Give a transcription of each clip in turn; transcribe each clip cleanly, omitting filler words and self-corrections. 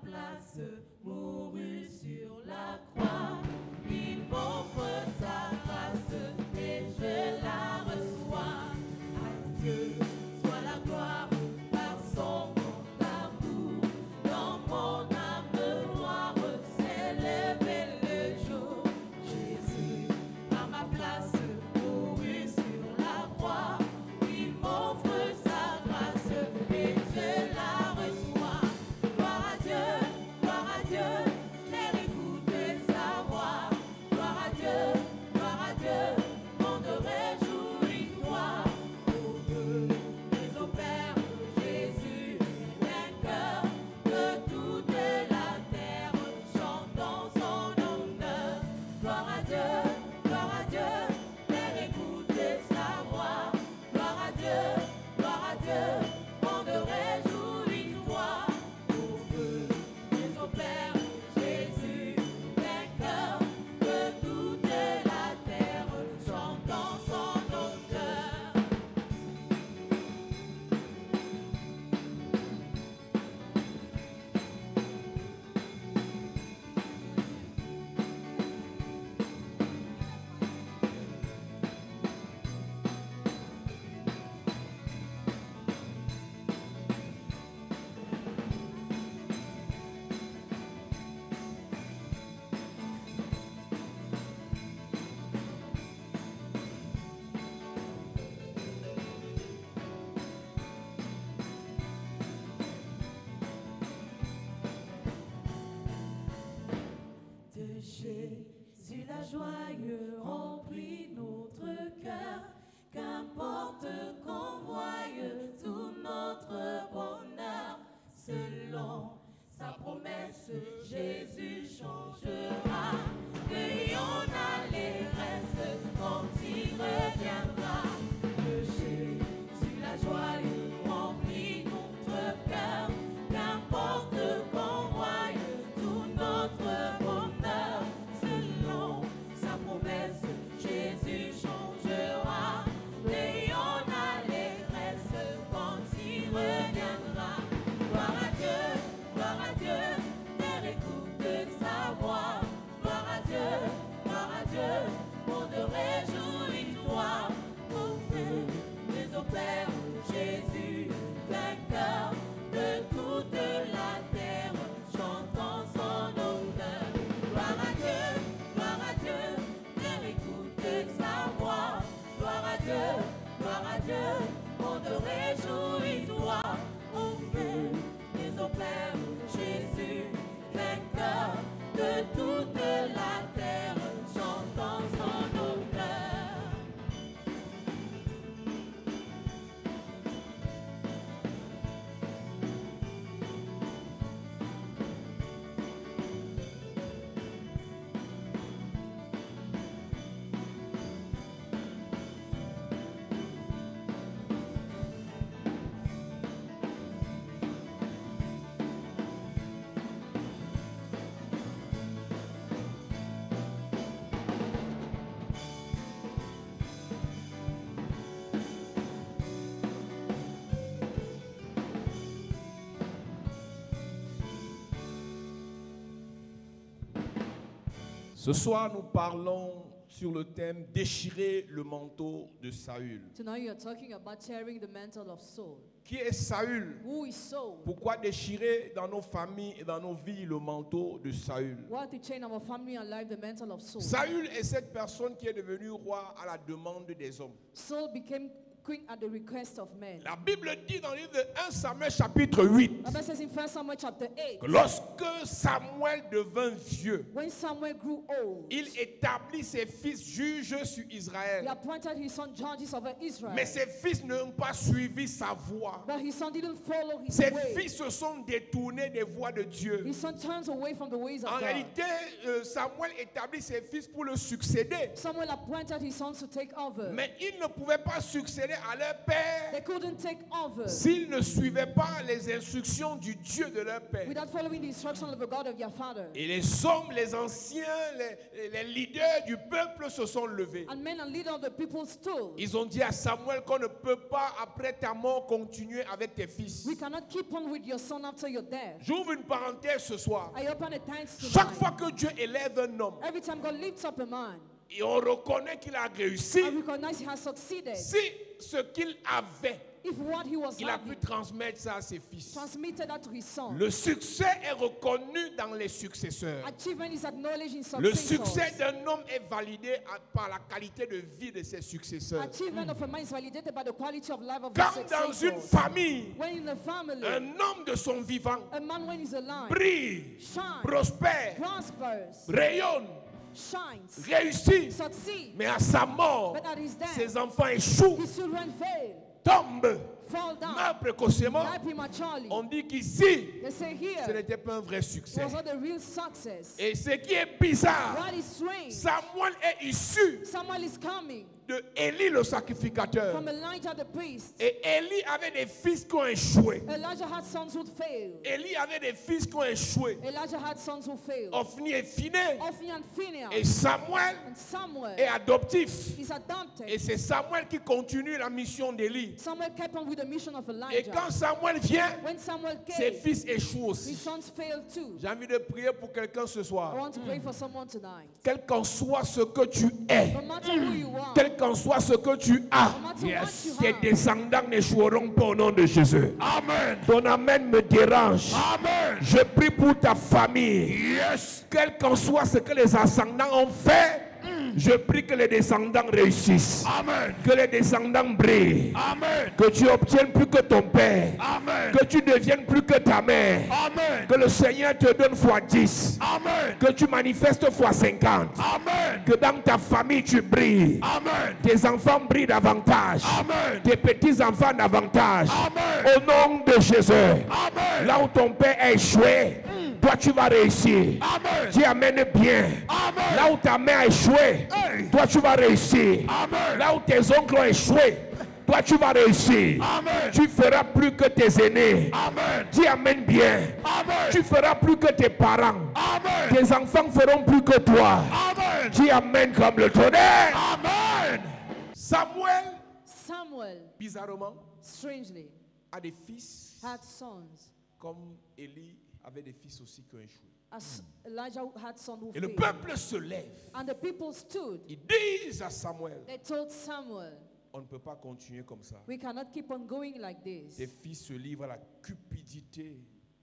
place, mourut sur la croix. Il m'offre sa grâce et je la reçois. À Dieu soit la gloire par son grand amour. Dans mon âme noire s'est levé le jour. Jésus, à ma place, mourut sur la croix. Il m'offre sa grâce et je la reçois. Gloire à Dieu, l'air écoute sa voix. Gloire à Dieu, monde réjouis-toi. Au feu des opères, Jésus, vainqueur de toute la terre, chantons son honneur. Gloire à Dieu, l'air écoute sa voix. Gloire à Dieu, monde réjouis-toi. Au feu des opères, Jésus, vainqueur de toute la terre, chantons son honneur. De Jésus la joie remplit notre cœur, qu'importe qu'on voie tout notre bonheur, selon sa promesse, Jésus changera. Ayons l'allégresse quand il reviendra. De Jésus la joie remplit notre cœur, qu'importe qu'on voie tout notre bonheur, selon sa promesse, Jésus changera. Ayons l'allégresse quand il reviendra. Gloire à Dieu, terre écoute sa voix. Gloire à Dieu, monde réjouis-toi. Au feu des opères, Jésus, vainqueur de toute la terre, chantons son honneur. Gloire à Dieu, terre écoute sa voix. Gloire à Dieu, monde réjouis-toi. Au feu des opères, Jésus, vainqueur de toute la terre, chantons son honneur. Ce soir, nous parlons sur le thème déchirer le manteau de Saül. Tonight you are talking about tearing the mantle of Saul. Qui est Saül? Who is Saul? Pourquoi déchirer dans nos familles et dans nos vies le manteau de Saül? Why to chain our family and life the mantle of Saul? Saül est cette personne qui est devenue roi à la demande des hommes. Saul became king at the request of men. La Bible dit dans le livre de 1 Samuel chapitre 8 The Bible says in 1 Samuel chapter 8, que lorsque Samuel devint vieux, when Samuel grew old, il établit ses fils juges sur he Israël. appointed his son judges over Israel. Mais ses fils n'ont pas suivi sa voie. But his son didn't follow his Ses way. fils se sont détournés des voies de Dieu. His son turns away from the ways of En God. réalité, Samuel établit ses fils pour le succéder. Samuel appointed his sons to take over. Mais il ne pouvait pas succéder à leur père They couldn't take over s'ils ne suivaient pas les instructions du Dieu de leur père. without following the instruction of the God of their father. Et les hommes, les anciens, les leaders du peuple se sont levés. And men and leaders of the people stood. Ils ont dit à Samuel qu'on ne peut pas, après ta mort, continuer avec tes fils. We cannot keep on with your son after your death. J'ouvre une parenthèse ce soir. I open a thanks Chaque tonight. fois que Dieu élève un homme, Every time God lifts up a man, et on reconnaît qu'il a réussi, I recognize he has succeeded. si ce qu'il avait, If what he was il a pu having transmettre ça à ses fils. transmitted that to his son, Le succès est reconnu dans les successeurs. achievement is acknowledged in Le successors. succès d'un homme est validé par la qualité de vie de ses successeurs. Achievement of a man is validated by the quality of life of Quand his dans une successors. famille, When in a family, un homme de son vivant a man when he's alive, brille, shines, prospère, prospers, rayonne, shines, réussit, succeeds, mais à sa mort, but at his death, ses enfants échouent, his children fail, tombent, fall down, meurent précocement. die prematurely. On dit qu'ici, They say ce here, n'était pas un vrai it succès. was not the real success. Et ce qui est bizarre, What is strange, Samuel est issu someone is coming de Élie le sacrificateur. from Elijah the priest. Et Élie avait des fils qui ont échoué. Elijah had sons who failed. Élie avait des fils qui ont échoué. Elijah had sons who failed. Ophni et Phiné. Ophni and Phinehas. Et Samuel And Samuel est adoptif. is adopted. Et c'est Samuel qui continue la mission d'Élie. Samuel kept on with the mission of Et Elijah. quand Samuel vient, When Samuel ses came, fils échouent his aussi. sons failed too. J'ai envie de prier pour quelqu'un ce I soir. want to pray for someone tonight. Quel qu'en soit ce que tu es, No matter who you are, quel qu'en soit ce que tu as, no matter what you tes have, descendants n'échoueront pas au nom de Jésus. Amen. Ton amen me dérange. Amen. Je prie pour ta famille. Yes. Quel qu'en soit ce que les ascendants ont fait, je prie que les descendants réussissent. Amen. Que les descendants brillent. Amen. Que tu obtiennes plus que ton père. Amen. Que tu deviennes plus que ta mère. Amen. Que le Seigneur te donne fois 10. Amen. Que tu manifestes fois 50. Amen. Que dans ta famille tu brilles. Amen. Tes enfants brillent davantage. Amen. Tes petits-enfants davantage. Amen. Au nom de Jésus. Amen. Là où ton père a échoué, toi tu vas réussir. Amen. Tu amènes bien. Amen. Là où ta mère a échoué, Hey. toi tu vas réussir. Amen. Là où tes oncles ont échoué, toi tu vas réussir. Amen. Tu feras plus que tes aînés. Amen. Tu amènes bien. Amen. Tu feras plus que tes parents. Amen. Tes enfants feront plus que toi. Amen. Tu amènes comme le tonnerre. Amen. Samuel, Samuel, bizarrement, strangely, a des fils had sons. comme Élie avait des fils aussi qui ont échoué. As Elijah had sons who Et le failed. peuple se lève. And the people stood. Ils disent à Samuel, They told Samuel, on ne peut pas continuer comme ça. we cannot keep on going like this. Tes fils se livrent à la cupidité.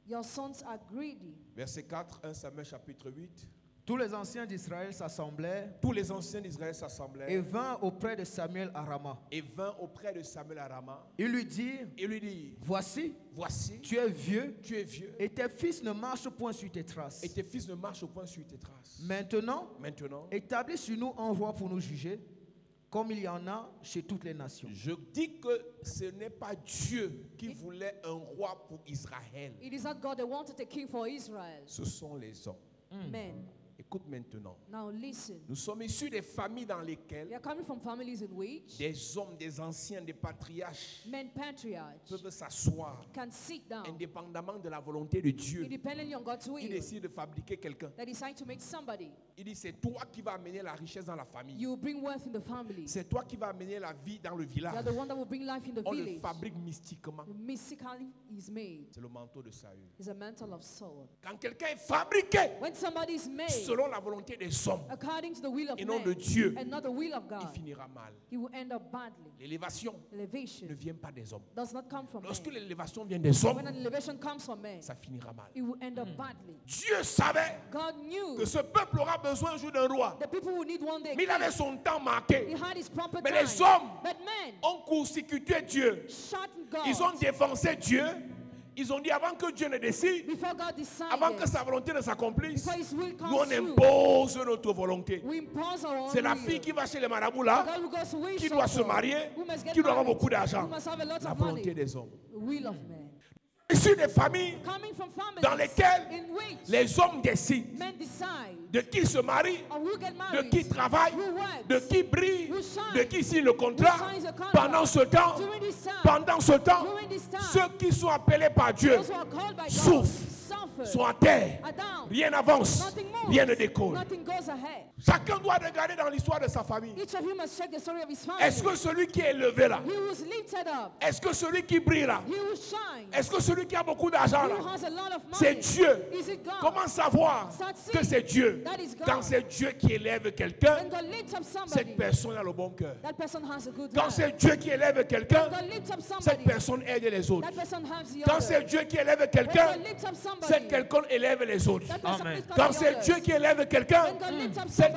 Your sons are greedy. Verset 4, 1 Samuel chapitre 8. Tous les anciens d'Israël s'assemblèrent Tous les anciens d'Israël et s'assemblèrent vinrent auprès de Samuel à Rama. et vinrent auprès de Samuel à Rama. Ils lui dirent, Et lui dit, voici, voici, tu es vieux tu es vieux et tes fils ne marchent point sur tes traces. et tes fils ne marchent point sur tes traces. Maintenant, Maintenant, établis sur nous un roi pour nous juger, comme il y en a chez toutes les nations. je dis que ce n'est pas Dieu qui voulait un roi pour Israël. It is not God that wanted a king for Israel. Ce sont les hommes. Men, Écoute maintenant. now listen. Nous sommes issus des familles dans We lesquelles are coming from families in which des hommes, des anciens, des patriarches men patriarchs peuvent s'asseoir can sit down indépendamment de la volonté de Dieu. independently on God's Il will. décide de fabriquer quelqu'un. They decide to make somebody. Il dit, c'est toi qui vas amener la richesse dans la famille. You will bring wealth in the family. C'est toi qui vas amener la vie dans le You village. are the one that will bring life in the On le village. fabrique mystiquement. Mystically is made. C'est le manteau de Saül. Is a mantle of Saul. Quand quelqu'un est fabriqué When somebody is made selon la volonté des hommes, according to the will of et non man de Dieu, and not the will of il God, finira mal. he will end up badly. L'élévation ne Elevation vient pas des hommes. does not come from Lorsque man. l'élévation vient des hommes, When an elevation comes from man, ça finira mal. it will end up badly. Dieu savait God knew que ce peuple aura besoin un jour d'un roi. the people will need one day. Mais il avait son temps marqué. He had his proper Mais time. les hommes But men ont court-circuité Dieu. shot God Ils ont défoncé Dieu. Ils ont dit avant que Dieu ne décide, before God decided. avant que sa volonté ne s'accomplisse, Before his will nous on comes through, impose notre volonté. we impose our own C'est la will. fille qui va chez les marabouts The là, girl who goes to wage qui doit se support, marier, who must get qui doit avoir married, beaucoup d'argent. who must have a lot La of volonté money. des hommes. The will of man. issus des familles coming from families dans lesquelles in which les hommes décident men decide de qui se marie, on who get de married, qui travaille, who works, de qui brille, who shines, de qui signe le contrat. who signs a contract. Pendant ce temps, During this time, pendant ce temps, during this time, ceux qui sont appelés par Dieu those who are called by God souffrent, suffer, sont à terre. are down, Rien n'avance, nothing moves, rien ne décolle. nothing goes ahead. Chacun doit regarder dans l'histoire de sa famille. Each of you must check the story of his family. Est-ce que celui qui est élevé là, He was lifted up, est-ce que celui qui brille là, he will shine, est-ce que celui qui a beaucoup d'argent he là, who has a lot of money, c'est Dieu? is it God? Comment savoir que c'est Dieu? That is God. Quand c'est Dieu qui élève quelqu'un, When God lifts up somebody, cette personne a le bon cœur. that person has a good Quand heart. c'est Dieu qui élève quelqu'un, God lifts up cette somebody, personne aide les autres. that person helps the Quand other. c'est Dieu qui élève When quelqu'un, God lifts up somebody, cette quelqu'un élève les autres. that person Amen. lifts up Quand the c'est others. Dieu qui élève quelqu'un, When God lifts up somebody,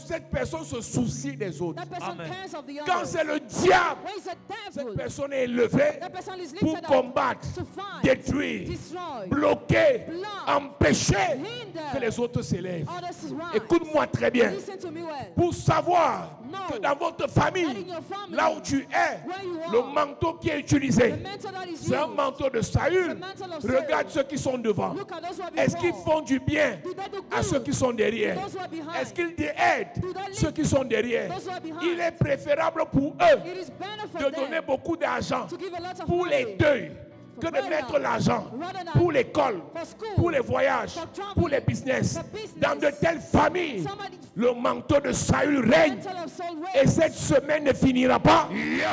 cette personne se soucie des autres. that person Amen. cares of the Quand others. c'est le diable, When it's a cette devil, personne est élevée that person is pour lifted up combattre, to fight, détruire, destroy, bloquer, block, empêcher hinder que les autres s'élèvent. others to rise. Écoute-moi très bien. Listen to me well. Pour savoir No. que dans votre That famille, in your family, là où tu es, where you are, le manteau qui est utilisé, the mantle that is c'est un used, manteau de salut. the mantle of Regarde Saul. ceux qui sont devant. Look at those who are Est-ce qu'ils before. font du bien Do they do à ceux good qui sont derrière? to those who are behind? Est-ce qu'ils aident Do they lift ceux qui sont derrière? those who are behind? Il est préférable pour eux It is better for de donner them beaucoup d'argent to give a lot of pour les money deuils que de burial, mettre l'argent rather than pour l'école, for school, pour les voyages, for traveling, pour les business. for business. Dans de telles familles, Somebody- le manteau de salut règne. mantle of soul Et reigns. cette semaine ne finira pas.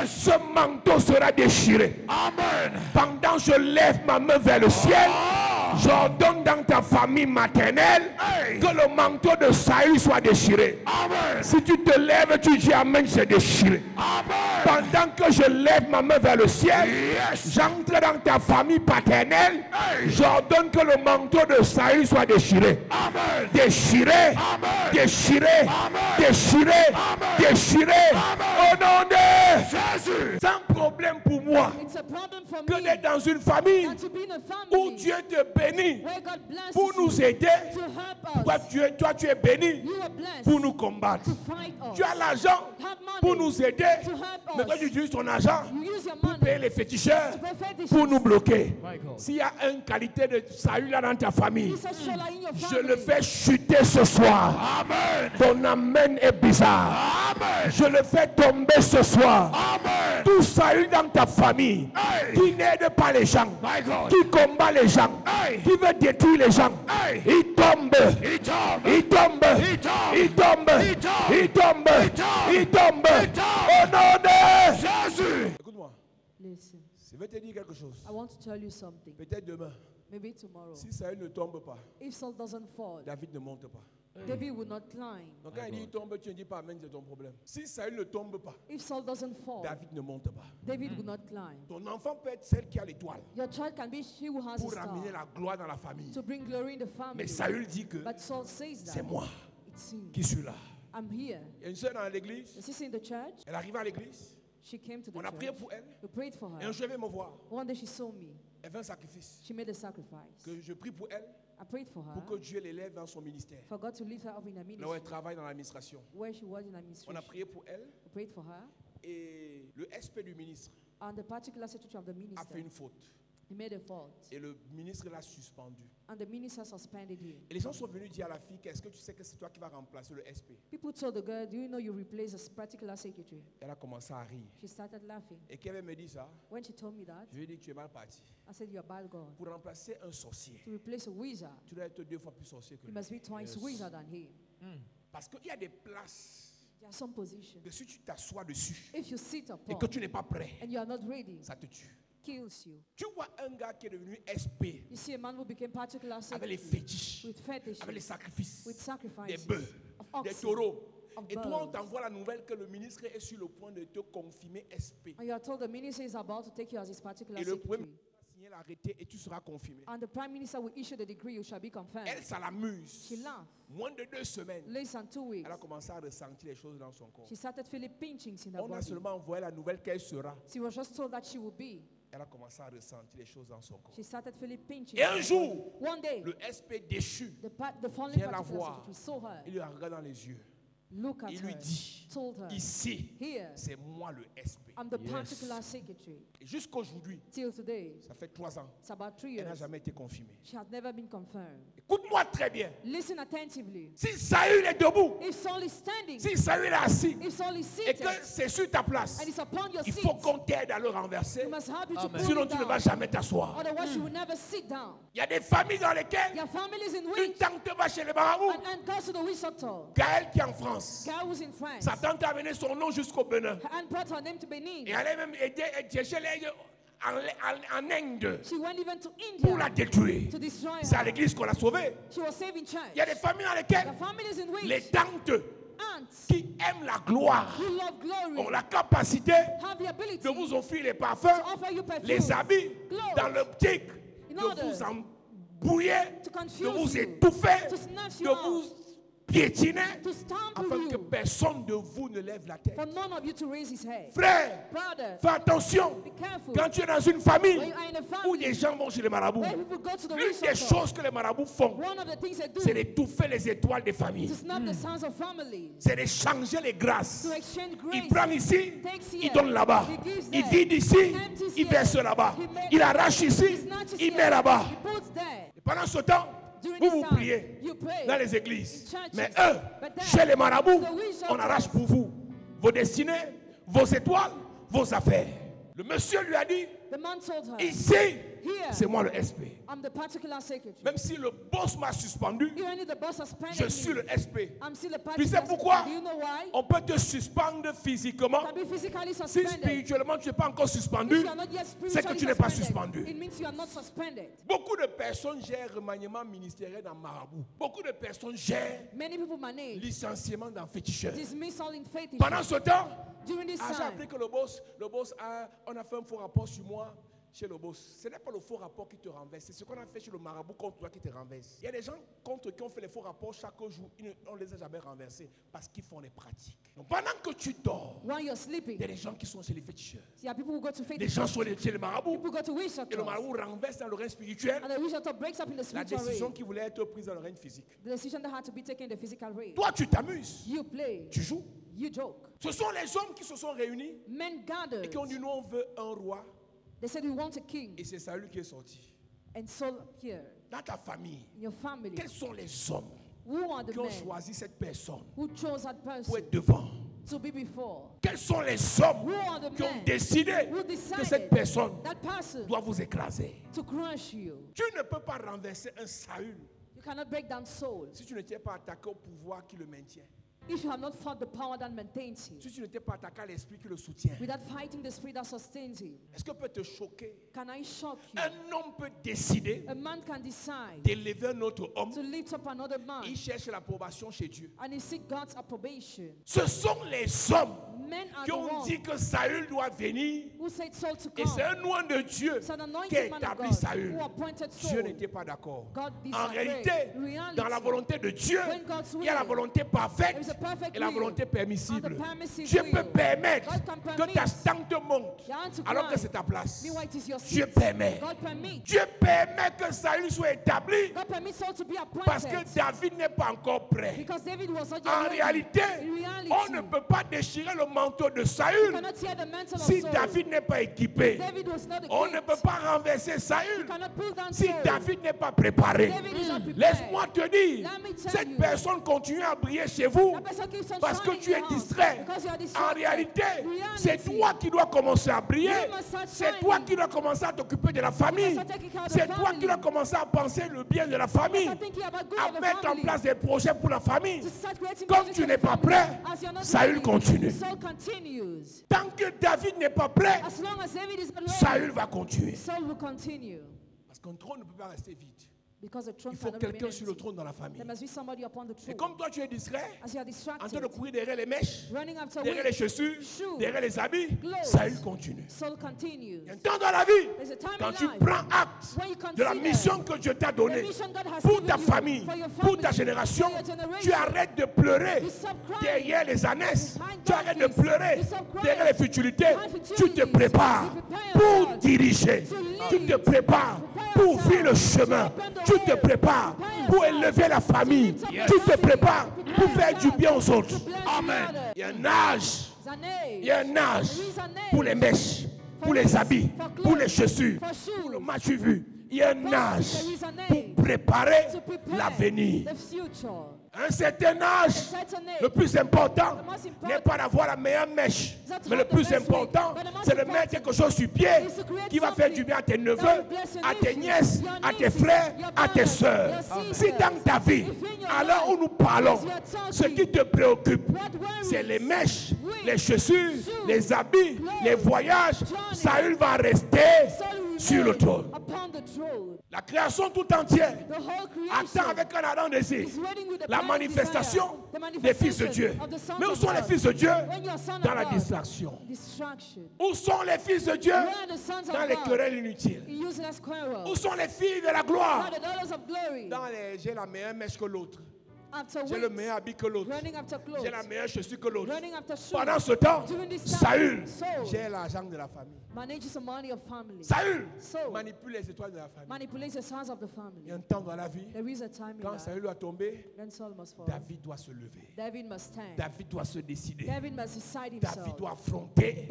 Ce manteau sera déchiré. Amen. Pendant que je lève ma main vers le ciel, j'ordonne dans ta famille maternelle que le manteau de salut soit déchiré. Amen. Si tu te lèves, tu dis Amen, c'est déchiré. Amen. Pendant que je lève ma main vers le ciel, j'entre dans ta famille paternelle, j'ordonne que le manteau de salut soit déchiré. Amen. Déchiré. Amen. Déchiré. Amen. Déchiré. Amen. Déchiré. Amen. Au nom de Jésus. C'est un problème pour moi It's a problem for que me d'être dans une famille and to be in a où family Dieu te bénit where God blesses pour nous you aider. to help Toi, us. toi, tu es béni You are blessed pour nous combattre. to fight us. Tu as l'argent Have money pour nous aider. to help Mais toi, us. tu utilises ton argent You use your pour payer money les féticheurs to pay fetishes. pour nous bloquer. My God. S'il y a une qualité de salut là dans ta famille, He says, "Shall I in your je family?" le fais chuter ce soir. Amen. Ton amen est bizarre. Amen. Je le fais tomber ce soir. Amen. Tout salut dans ta famille qui n'aide pas les gens, qui combat les gens, qui veut détruire les gens, il tombe. Il tombe. Il tombe. Il tombe. Il tombe. Il tombe. Il tombe. Au nom de Jésus. Écoute-moi, Listen, je vais te dire quelque chose. I want to tell you something. Peut-être demain, Maybe tomorrow, si Saül ne tombe pas, if Saul doesn't fall, David ne monte pas. David will not climb. Donc quand il dit il tombe, tu ne dis pas Amen, c'est ton problème. Si Saül ne tombe pas, If Saul doesn't fall, David ne monte pas. David will not climb. Ton enfant peut être celle qui a l'étoile Your child can be she who has a pour star ramener la gloire dans la famille. to bring glory in the Mais family. Saül dit que But Saul says c'est that moi it's him. qui suis là. I'm here. Il y a une soeur dans l'église, The sister in the church, elle arrive à l'église, she came to the on a prié church. pour elle, We prayed for et un her. jour elle vient me voir. One day she saw me. Elle fait un sacrifice. She made a sacrifice. Que je prie pour elle, I prayed for pour que her, Dieu l'élève dans son ministère. for God to lift her up in her Là où elle ministry, travaille dans l'administration. where she was in On a administration. prié pour elle, We prayed for her, et le SP du ministre and the particular secretary of the a minister, fait une faute. he made a fault, Et le ministre l'a suspendu. and the minister suspended him. Et les gens sont venus dire à la fille, est-ce que tu sais que c'est toi qui vas remplacer le SP? People told the girl, "Do you know you replace this particular secretary?" Elle a commencé à rire. She started laughing. Et quand elle me dit ça, When she told me that, je lui ai dit que tu es mal parti. I said, "You're a bad God. Pour remplacer un sorcier, To replace a wizard, tu dois être 2 fois plus sorcier que you lui. must be twice wizard than him." Parce qu'il y a des places There are some positions. que si tu t'assois dessus If you sit et upon que tu n'es pas prêt, and you are not ready, ça te tue. kills you. Tu vois un gars qui est devenu SP You see a man who became particular avec les secretary fétiches, with fetishes, avec les sacrifices, with des sacrifices, bœufs, of des oxen, taureaux. of Et toi, on birds. t'envoie la nouvelle que le ministre est sur le point de te confirmer SP. And you are told the minister is about to take you as his particular Et le premier secretary. ministre va signer l'arrêté et tu seras confirmé. And the prime minister will issue the decree, you shall be confirmed. Elle, ça l'amuse. She laughed. Moins de 2 semaines, Less than 2 weeks, elle a commencé à ressentir les choses dans son corps. she started feeling pinchings in her On a body. seulement envoyé la nouvelle qu'elle sera. She was just told that she would be. Elle a commencé à ressentir les choses dans son corps. She started feeling pinchings. Et in un her jour, body. One day, le SP déchu, the fallen vient la particular voir. secretary saw her. Il lui regarde dans les yeux. look at Il lui her, dit, told her, ici, here, c'est moi le SP. I'm the particular secretary. Et jusqu'aujourd'hui, Till today, ça fait 3 ans, it's about 3 elle n'a years. jamais été confirmée. She has never been confirmed. Écoute-moi très bien. Listen attentively. Si Saül est debout, If Saul is standing, si Saül est assis, if Saul is et seated, que c'est sur ta place, and it's upon your il seat, faut qu'on t'aide à le renverser. we must help you to Amen. pull Sinon, it tu ne down. vas jamais t'asseoir. Otherwise, you will never sit down. Il y a des familles dans lesquelles There are families in une which tante va chez les marabouts. and goes to the witch doctor. Gaël qui est en France. Guy who's in France. Sa tante a amené son nom jusqu'au Bénin. And brought her name to Benin. Et elle a même aidé chez les en Inde She went even to pour la India détruire. to destroy C'est à her. l'église qu'on l'a sauvée. She was saved in church. Il y a des familles dans There are lesquelles families in which les tantes aunts qui aiment la gloire who love glory ont la capacité have the ability de vous to offrir les parfums, offer you perfume, les habits, clothes, dans l'optique in de order vous embrouiller, to de confuse vous you, étouffer, to snatch de you vous out, piétiner, to stamp afin que you, personne de vous ne lève la tête. for none of you to raise his head. Frère, Brother, fais attention. be careful. Quand tu es dans une famille When you are in a où family des gens vont chez les marabouts, where people go to the l'une witch des doctor, choses que les marabouts font, one of the things they do c'est d'étouffer les étoiles des familles. to snap the sons of families, C'est d'échanger les grâces. to exchange Il grace. prend ici, Takes il here, donne là-bas. he gives Il there, vide ici, he empties il here, verse là-bas. he makes Il arrache he ici, snatches il here, met là-bas. he puts there. Et pendant ce temps, During vous this vous time, priez you pray dans les églises. in churches. Mais eux, But then, chez les marabouts, the witch on arrache doctors, pour vous vos destinées, vos étoiles, vos affaires. Le monsieur lui a dit, the man told her, ici, here, c'est moi le SP. I'm the particular secretary. Même si le boss m'a suspendu, Even if the boss suspended je suis me, le SP. I'm still a Tu sais particular pourquoi? secretary. Do you know why? On peut te suspendre physiquement. Can be physically Si suspended. spirituellement tu n'es pas encore If suspendu, you are not yet c'est que spiritually tu n'es pas suspended, suspendu. it means you are not suspended. Beaucoup de personnes gèrent remaniement ministériel dans marabout. Beaucoup de personnes gèrent Many people manage licenciement dans féticheur. dismissal in faith. Pendant ce temps, During this j'ai time, appris que le boss on a fait un faux rapport sur moi chez le boss. Ce n'est pas le faux rapport qui te renverse, c'est ce qu'on a fait chez le marabout contre toi qui te renverse. Il y a des gens contre qui ont fait les faux rapports chaque jour, on ne les a jamais renversés parce qu'ils font les pratiques. Donc pendant que tu dors, while you're il sleeping, y a des gens qui sont chez les féticheurs. there are people who go to faith. Les gens sont chez les marabouts. People go to witch Et le doctors. marabout renverse dans le règne spirituel And the witch doctor breaks up in the la spiritual décision realm. qui voulait être prise dans le règne physique. The decision that had to be taken in the physical realm. Toi, tu t'amuses, You play, tu joues. you joke. Ce sont les hommes qui se sont réunis Men et gathered. qui ont dit nous on veut un roi. They said we want a king. Et c'est Saül qui est sorti. And Saul here, Dans ta famille, in your family, quels sont les hommes who are the qui ont men choisi cette personne who chose that pour person être devant? to be before? Quels sont les hommes Who are the qui ont men décidé who que cette decided personne that person doit vous écraser? to crush you? Tu ne peux pas renverser un Saül You cannot break down Saul si tu ne t'es pas attaqué au pouvoir qui le maintient. if you have not fought the power that maintains him, Si tu ne t'es pas attaqué à l'esprit qui le soutient. without fighting the spirit that sustains him. Est-ce que peut te choquer? Can I shock you? Un homme peut décider A man can decide d'élever un autre homme. to lift up another man Il cherche l'approbation chez Dieu. and he seek God's approbation. Ce sont les hommes Men are qui the ont ones dit que Saül doit venir. who said Saul to Et c'est come. un nom de Dieu It's an qui a anointed man of établi God Saül. who appointed Dieu Saul. n'était pas d'accord. God En disagreed. réalité, Reality, dans la volonté de Dieu, when God's il y a la will, volonté parfaite there is a perfect et la will volonté permissible. and the permissive Dieu will. peut permettre God can que permit ta tante monte your aunt to alors climb. que c'est ta place. Meanwhile, it is your Dieu seat. permet. God permits. Dieu permet que Saül soit établi God permits Saul to be parce appointed que David n'est pas encore prêt. because David was not yet En ready. réalité, In reality, on ne peut pas déchirer le manteau de you Saül cannot tear the mantle of si Saul. David n'est pas équipé. David was not On ne equipped. peut pas renverser You Saül cannot pull down si Saul. David n'est pas préparé. David is not prepared. Laisse-moi te dire, Let me tell cette you. personne continue à briller chez vous That person keeps on parce que shining tu in es your house distrait. because you are En distracted. réalité, Reality. c'est toi qui dois commencer à briller. You must start C'est toi shining. qui dois commencer à t'occuper de la famille. start taking care of the C'est toi family. qui dois commencer à penser le bien de la famille, start thinking about good à of the mettre en family. place des projets pour la famille. To start creating Comme visions tu for n'es the pas family. prêt, As you're not Saül ready, continue. Saul continues. Tant que David n'est pas prêt, As long as David is not ready, Saül va continuer. Saul will continue. Parce qu'un trône ne peut pas rester vide. Because the throne Il faut cannot remain quelqu'un sur le empty. trône dans la famille. There must be somebody upon the Et throne. comme toi tu es distrait, As you are en train distracted, de courir derrière les mèches, running after derrière les wind, chaussures, shoes, derrière les habits, clothes, Saül continue. Saul continues. Il y a un temps dans la vie, There's a time quand in tu life prends acte when you de la consider mission que Dieu t'a donnée the mission God has pour given ta you, famille, for your pour ta family, génération, for your generation. tu arrêtes de pleurer You stop crying. derrière les ânesses, Behind tu arrêtes de donkeys. pleurer You stop crying. derrière les futilités, Behind tu te futilities. prépares You prepare pour yourself diriger, to lead. tu te prépares Prepare pour ouvrir le chemin. Tu te prépares pour élever la famille. Tu te prépares pour faire du bien aux autres. Amen. Il y a un âge. Il y a un âge pour les mèches, pour les habits, pour les chaussures, pour le match vu. Il y a un âge pour préparer l'avenir. À un certain âge, le plus important n'est pas d'avoir la meilleure mèche, mais le plus important, c'est de mettre quelque chose sur pied qui va faire du bien à tes neveux, à tes nièces, à tes frères, à tes soeurs. Si dans ta vie, alors où nous parlons, ce qui te préoccupe, c'est les mèches, les chaussures, les habits, les voyages, Saül va rester sur le trône. La création tout entière attend avec un ardent désir la manifestation des fils de Dieu. Mais où sont les fils de Dieu? Dans la distraction. Où sont les fils de Dieu? Dans les querelles inutiles. Où sont les filles de la gloire? Dans les j'ai la meilleure mèche que l'autre. J'ai le meilleur habit que l'autre. J'ai la meilleure chaussure que l'autre. Pendant ce temps, Saül, j'ai l'argent de la famille. Saül manipule les étoiles de la famille. Il y a un temps dans la vie, quand Saül doit tomber, David doit se lever. David doit se décider. David doit affronter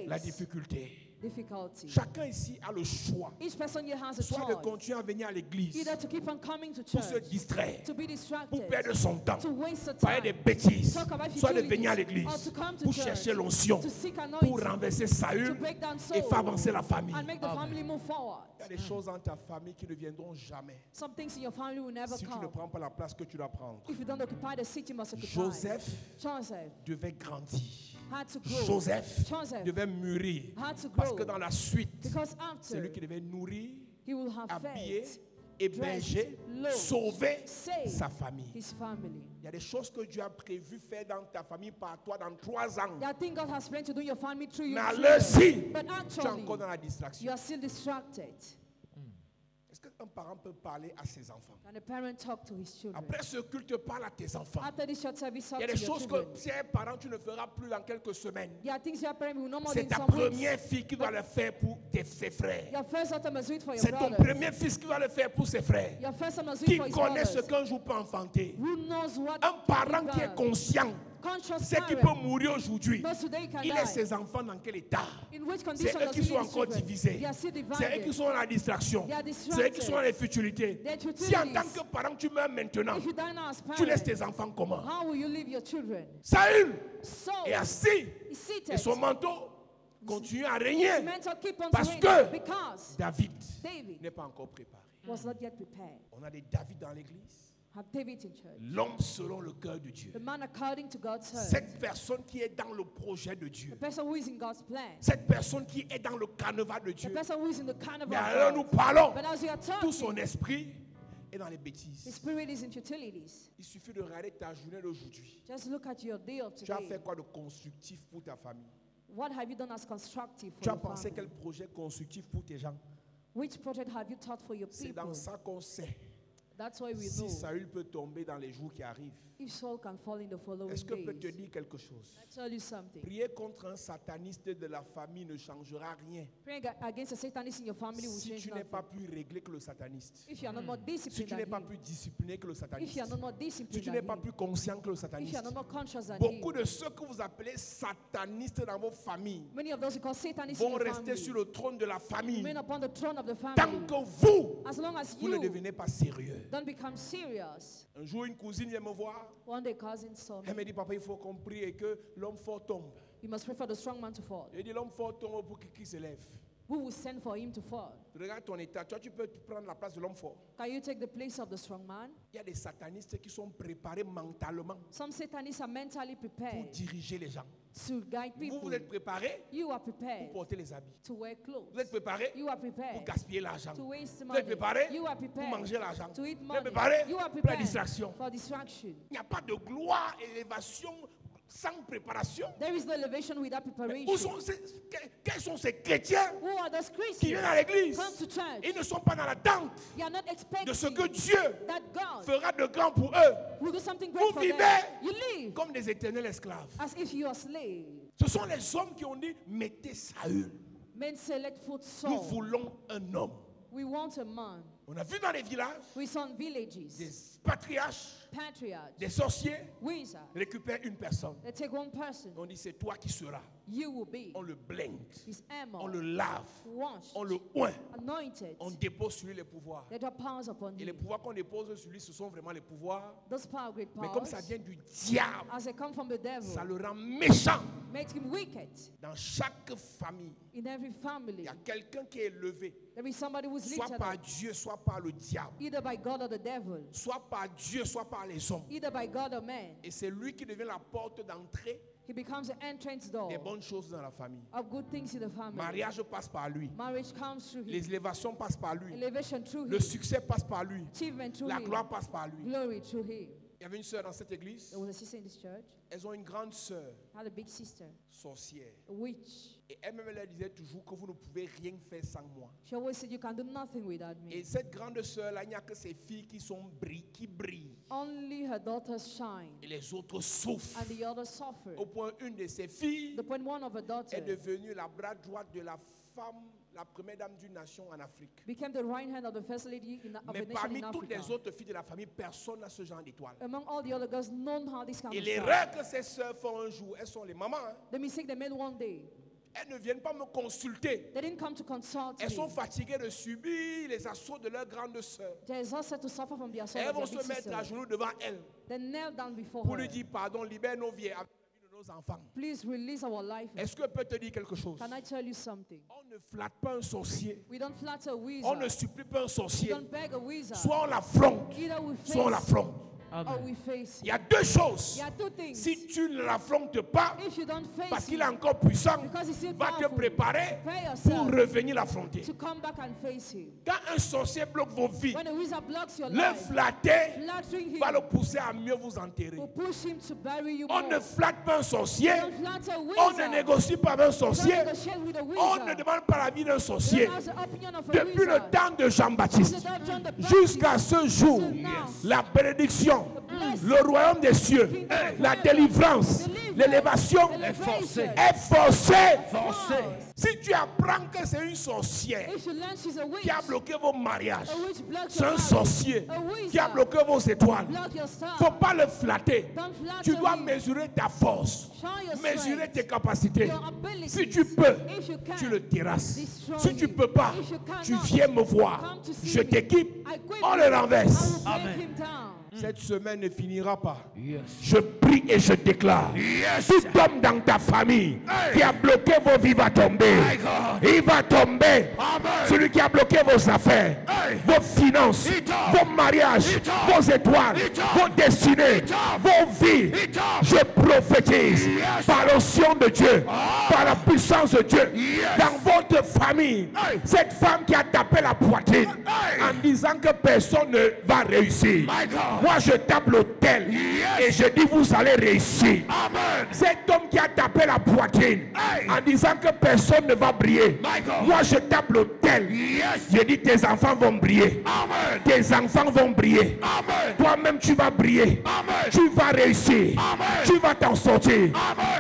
la difficulté. Chacun ici a le choix, soit de continuer à venir à l'église pour se distraire, pour perdre son temps, faire des bêtises, soit de venir à l'église pour chercher l'onction, pour renverser Saül et faire avancer la famille. Il y a des choses dans ta famille qui ne viendront jamais si tu ne prends pas la place que tu dois prendre. Joseph devait grandir. Joseph devait mûrir. Parce que dans la suite, c'est lui qui devait nourrir, habiller, héberger, sauver sa famille. Il y a des choses que Dieu a prévu faire dans ta famille par toi dans 3 ans. Mais à l'heure-ci, tu es encore dans la distraction. Est-ce qu'un parent peut parler à ses enfants? Après ce culte, parle à tes enfants. Il y a des choses que si un parent, tu ne feras plus dans quelques semaines. C'est ta première fille qui doit le faire pour ses frères. C'est ton premier fils qui doit le faire pour ses frères. Qui connaît ce qu'un jour peut enfanter. Un parent qui est conscient. C'est qui peut mourir aujourd'hui. Il laisse ses enfants dans quel état? C'est eux qui sont encore divisés. C'est eux qui sont dans la distraction. C'est eux qui sont dans les futilités. Si en tant que parent tu meurs maintenant, tu laisses tes enfants comment? Saül est assis et son manteau continue à régner parce que David n'est pas encore préparé. On a des David dans l'église. L'homme selon le cœur de Dieu. Cette personne qui est dans le projet de Dieu. Cette personne qui est dans le carnaval de Dieu. Mais alors nous parlons, tout son esprit est dans les bêtises. Il suffit de regarder ta journée d'aujourd'hui. Tu as fait quoi de constructif pour ta famille? Tu as pensé quel projet constructif pour tes gens? C'est dans ça qu'on sait. Si Saül peut tomber dans les jours qui arrivent, est-ce que je peux te dire quelque chose? Prier contre un sataniste de la famille ne changera rien. Si tu n'es pas plus réglé que le sataniste, si tu n'es pas plus discipliné que le sataniste, si tu n'es pas plus conscient que le sataniste, beaucoup de ceux que vous appelez satanistes dans vos familles vont rester sur le trône de la famille tant que vous ne devenez pas sérieux. Un jour, une cousine vient me voir. Elle me dit, papa, il faut qu'on prie et que l'homme fort tombe. Je dis, l'homme fort tombe pour qu'il se lève. Who will send for him to fall? Regarde ton état. Toi, tu peux prendre la place de l'homme fort. Can you take the place of the strong man? Il y a des satanistes qui sont préparés mentalement Some Satanists are mentally pour prepared diriger les gens. to guide people. Vous êtes préparés You are pour prepared porter les habits. to wear clothes. Vous êtes préparés You are pour prepared gaspiller l'argent. to waste Vous êtes money. préparés You are pour prepared manger l'argent. to eat Vous êtes money. préparés You are pour la prepared distraction. for distraction. Il n'y a pas de gloire, élévation sans préparation. There is no elevation without Où preparation. sont quels sont ces chrétiens Who are those qui viennent à Christians? l'église? Come to church. Ils ne sont pas dans l'attente You are not de ce expecting que Dieu that God fera de grand pour eux. will do something great Vous for them. vivez You live comme des éternels esclaves. as if you are slave. Ce sont les hommes qui ont dit, mettez Saül. Men select foot Nous Saul. voulons un homme. We want a man. On a vu dans les villages We saw in villages, des patriarches, patriarchs, des sorciers wizards. récupèrent une personne. They take one person. On dit c'est toi qui seras. You will be On le blinde, his on armor, le lave, washed, on le oint, anointed. on dépose sur lui les pouvoirs. They drop powers upon Et les him. pouvoirs qu'on dépose sur lui, ce sont vraiment les pouvoirs. Those power, great Mais comme powers, ça vient du diable, as they come from the ça devil, le rend méchant. makes him wicked. Dans chaque famille, In every il family, y a quelqu'un qui est élevé, there is somebody who's soit lifted par up, Dieu, soit par le diable, either by God or the devil, soit par Dieu, soit par les hommes. either by God or man. Et c'est lui qui devient la porte d'entrée He becomes the entrance door des bonnes choses dans la famille. of good things in the family. Mariage passe par lui. Marriage comes through Les him. élévations passent par lui. Elevation through Le him. succès passe par lui. Achievement through La him. gloire passe par lui. Glory through him. Il y avait une sœur dans cette église. There was a sister in this church, Elles ont une grande sœur, had a big sister, sorcière. a witch. Et elle-même, elle leur disait toujours que vous ne pouvez rien faire sans moi. She always said, you can do nothing without Et me. cette grande sœur-là, il n'y a que ses filles qui brillent. Only her daughters shine, Et les autres souffrent. and the others suffer. Au point, une de ses filles The point one of her est daughters devenue la bras droite de la femme, la première dame d'une nation en Afrique. became the right hand of the first lady of Mais the nation parmi in toutes les Africa. autres filles de la famille, personne n'a ce genre d'étoile. Among all the other girls, none had this kind Et of star. l'erreur que ces sœurs font un jour, elles sont les mamans, hein. The mistake they made one day, Elles ne viennent pas me consulter. they didn't come to consult Elles sont me. fatiguées de subir les assauts de leur grande sœur. They're exhausted to suffer from the assault Elles of vont their se big mettre à sister. genoux devant elle They knelt down before pour her. lui dire pardon, libère nos vies avec la vie de nos enfants. Please release our life. Est-ce que peut te dire quelque chose? Can I tell you something? On ne flatte pas un sorcier. We don't flatter a On wizard. ne supplie pas un We sorcier. don't beg a wizard. Soit on l'affronte, Either we soit on face l'affronte. or we face Il him. y a deux choses. There are two things. Si tu ne l'affrontes pas, If you don't parce face qu'il est him, encore puissant, because he's still va te powerful, préparer prepare pour yourself revenir l'affronter. to come back and face him. Quand un sorcier bloque vos vies, When a wizard blocks your le life, flatter flattering va le him pousser à mieux vous enterrer. will push him to bury you On more. ne flatte pas un sorcier, Don't flatter a on ne wizard. négocie pas avec un sorcier, Don't negotiate with a on ne wizard. demande pas la vie d'un sorcier. Don't ask the opinion of a Depuis le wizard. temps de Jean-Baptiste Since the time of John the Baptist, jusqu'à ce jour, la bénédiction, le royaume des cieux, la délivrance, l'élévation est forcée. est forcée. Forcée. Si tu apprends que c'est une sorcière If you learn she's a witch, qui a bloqué vos mariages, a witch blocks c'est your un marriage, sorcier a wizard qui a bloqué vos étoiles, block your star. faut pas le flatter. Don't flatter Tu dois him. mesurer ta force, Show your mesurer strength, tes capacités. your abilities. Si tu peux, If you can, tu le terrasses. destroy Si tu him. peux pas, If you cannot, tu viens me voir. come to see Je me. t'équipe, I equip on you. le renverse. I will break him down. Cette semaine ne finira pas. Yes. Je prie et je déclare. Tout homme dans ta famille qui a bloqué vos vies va tomber. Il va tomber. Celui qui a bloqué vos affaires, vos finances, vos mariages, vos étoiles, vos destinées, vos vies. Je prophétise par l'onction de Dieu, par la puissance de Dieu, dans votre famille. Cette femme qui a tapé la poitrine en disant que personne ne va réussir. Moi je tape l'autel et je dis vous allez réussir. Cet homme qui a tapé la poitrine en disant que personne ne va briller. Moi je tape l'autel. Je dis tes enfants vont briller. Tes enfants vont briller. Toi-même tu vas briller. Tu vas réussir. Tu vas t'en sortir.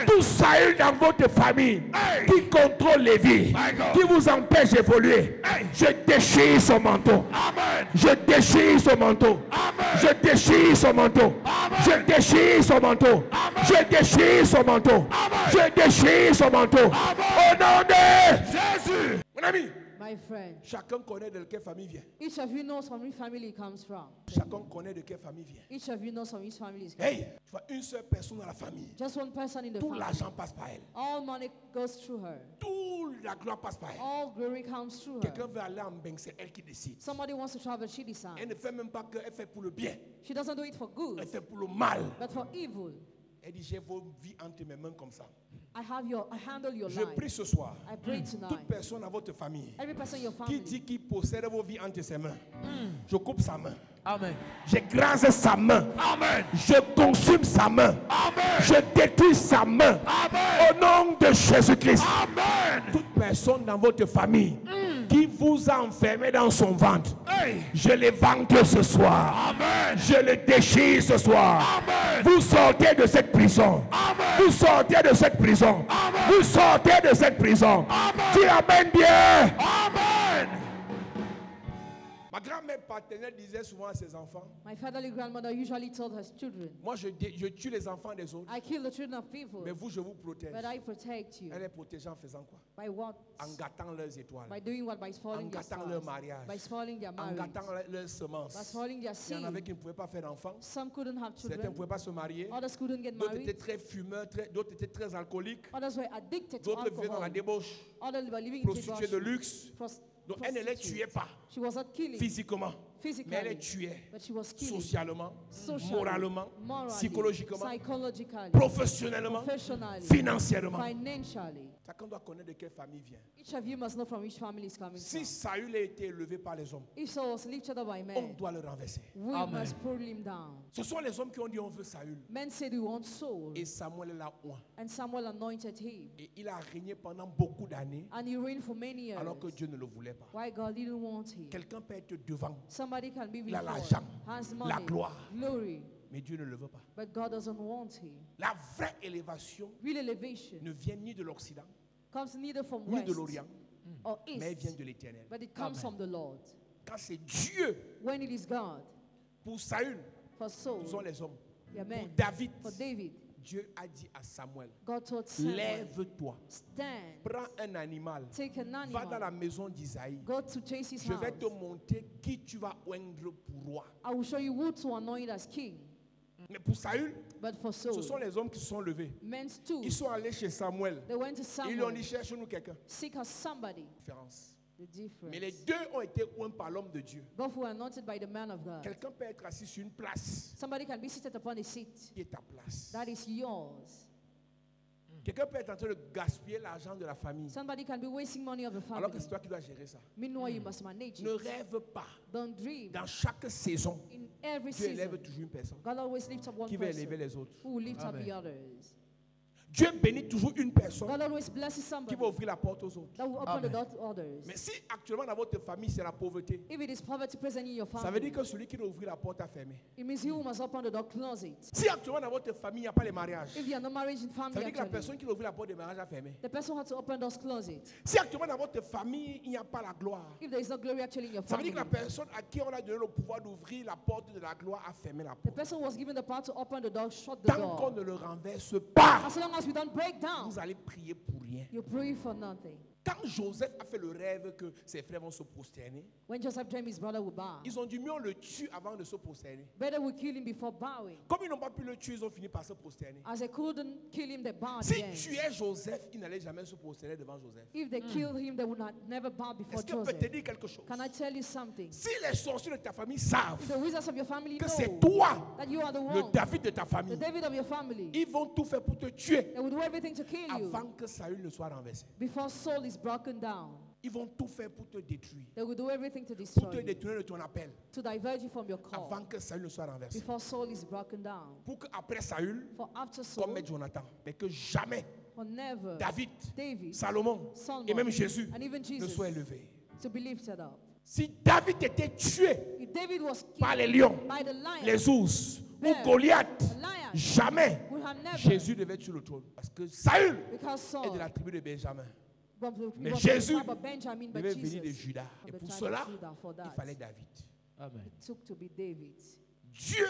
Tout Saül dans votre famille qui contrôle les vies, qui vous empêche d'évoluer, je déchire son manteau. Je déchire son manteau. Je déchire son manteau. Je déchire son manteau. Je déchire son manteau. Je déchire son manteau. Au nom de Jésus. Mon ami, My friend, chacun connaît de quelle famille vient. each of you knows from which family he comes from. Chacun connaît de quelle famille vient. Each of you knows from which family he's Hey, tu vois une seule personne dans la famille. Just one person in the Tout family. l'argent passe par elle. All money goes through her. Toute la gloire passe par elle. All glory comes through Quelqu'un her. veut aller en bain, c'est elle qui décide. Somebody wants to travel, she Elle decides. ne fait même pas que, elle fait pour le bien. She doesn't do it for Elle good, fait pour le mal. but for evil. Elle dit, j'ai vos vies entre mes mains comme ça. I handle your Je life. prie ce soir. I pray Toute tonight. personne dans votre famille Every person in your qui family. dit qu'il possède vos vies entre ses mains, je coupe sa main. Amen. J'écrase sa main. Amen. Je consume sa main. Amen. Je détruis sa main. Amen. Au nom de Jésus-Christ. Amen. Toute personne dans votre famille qui vous a enfermé dans son ventre, Hey. je l'évente ce soir. Amen. Je le déchire ce soir. Amen. Vous sortez de cette prison. Amen. Vous sortez de cette prison. Amen. Vous sortez de cette prison. Amen. Tu amènes bien. Amen. grand-mère paternelle disait souvent à ses enfants, My fatherly grandmother usually told her children, moi je tue les enfants des autres, I kill the children of people, mais vous je vous protège. but I protect you. Elle est protégée en faisant quoi? By what? En gâtant leurs étoiles, By doing what? By en spoiling their gâtant leur stars, mariage, by spoiling their en marriage, gâtant leurs by semences. spoiling their Il y en avait seed. qui ne pouvaient pas faire d'enfants, Some couldn't have certains ne children, pouvaient pas se marier, others couldn't get d'autres étaient married, très fumeurs, d'autres étaient très alcooliques, others were addicted to d'autres vivaient dans la alcohol, débauche, others were living in prostituées de debauchery. luxe. Donc elle ne les tuait pas She was not killing physiquement, mais elle les physically, tuait but she was killing socialement, socially, moralement, morally, psychologiquement, psychologically, professionnellement, professionally, financièrement. financially. Chacun doit connaître de quelle famille vient. Each of you must know from which family is coming Si from. Saül a été élevé par les hommes, If Saul was lifted up by on men, doit le renverser. we Amen. must pull him down. Ce sont les hommes qui ont dit on veut Saül. Men said we want Saul, Et Samuel l'a oint. and Samuel anointed him, Et il a régné pendant beaucoup d'années and he reigned for many years. alors que Dieu ne le voulait pas. Why God didn't want him? Quelqu'un peut être devant, Somebody can be il a before, l'argent, has la money, gloire, glory, mais Dieu ne le veut pas. but God doesn't want him. La vraie élévation Real elevation ne vient ni de l'Occident, comes neither from ni west de l'Orient, or mais elle vient east, de l'Éternel. but it comes from the Lord. Quand c'est Dieu, When it is God, pour Saül, for Saul, ce sont les hommes. yeah, Pour men, David, for David, Dieu a dit à Samuel, God told Samuel, lève-toi, stand, prends un animal, take an va dans la animal, maison d'Isaïe. go to Jesse's Je vais te house. montrer qui tu vas oindre pour roi. I will show you who to anoint as king. Mais pour Saül, But for ce sont Saul, les hommes qui se sont levés. men stood. Ils sont allés chez Samuel. They went to Ils lui ont Samuel, dit, cherche-nous quelqu'un. seek us somebody. Différence. The difference. Mais les deux ont été oints par l'homme de Dieu. Both were anointed by the man of God. Quelqu'un peut être assis sur une place Somebody can be seated upon a seat. qui est ta place. That is yours. Quelqu'un peut être en train de gaspiller l'argent de la famille. Somebody can be wasting money of the Alors que family. c'est toi qui dois gérer ça. Meanwhile, you must manage Ne it. rêve pas. Don't dream. Dans chaque saison, In every Dieu élève season, toujours une personne God always lifts up one qui va élever person les autres. who will lift up Amen. the others. Dieu bénit toujours une personne God always blesses qui somebody va ouvrir la porte aux autres. that will open the Amen. door to others. Mais si actuellement dans votre famille c'est la pauvreté, If it is poverty present in your ça veut dire family, que celui qui doit ouvrir la porte a fermé. it means you must open the door, close it. Si actuellement dans votre famille il n'y a pas les mariages, If you are not married in ça veut family, dire que la actually, personne qui doit ouvrir la porte des mariages a fermé. the person has to open doors, close it. Si actuellement dans votre famille il n'y a pas la gloire, If there is no glory actually in your ça veut family, dire que la personne à qui on a donné le pouvoir d'ouvrir la porte de la gloire a fermé la the porte. person who was given the power to open the door, shut the Tant qu'on door. ne le renverse pas, As long as we don't break down, vous allez prier pour rien. you pray for nothing. Quand Joseph a fait le rêve que ses frères vont se prosterner, When Joseph dreamed his brother would bow, ils ont dit mieux on le tue avant de se prosterner. better we kill him before bowing. Comme ils n'ont pas pu le tuer, ils ont fini par se prosterner. As they couldn't kill him, they bowed Si again. tu es Joseph, ils n'allaient jamais se prosterner devant Joseph. If they killed him, they would not never bow before Est-ce que je peux te Joseph. dire quelque chose? Can I tell you something? Si les sorciers de ta famille savent If the wizards of your family que c'est know toi, that you are the le one, David de ta the famille, David of your family, ils vont tout faire pour te tuer they will do everything to kill you avant que Saül ne soit renversé. before Saul is broken down. Ils vont tout faire pour te détruire, They will do everything to pour destroy te you, détourner de ton appel, to divert you from your call, avant que Saül ne soit renversé. before Saul is broken down. Pour qu'après Saül, For after comme Saul, met Jonathan, mais que jamais for never David, David, Salomon Solomon, et même Jésus and even ne Jesus soient élevés. to be lifted up. Si David était tué If David was par les killed lions, by the lion, les ours ou bear, Goliath, the lion jamais would have never, Jésus devait être sur le trône. Parce que Saül because est Saul de la tribu de Benjamin. was the- Mais was Jésus the tribe of Benjamin, but devait venir de Jesus Juda. from Et the pour tribe cela, of Judah. For il that, fallait David. Amen. it took to be David. Dieu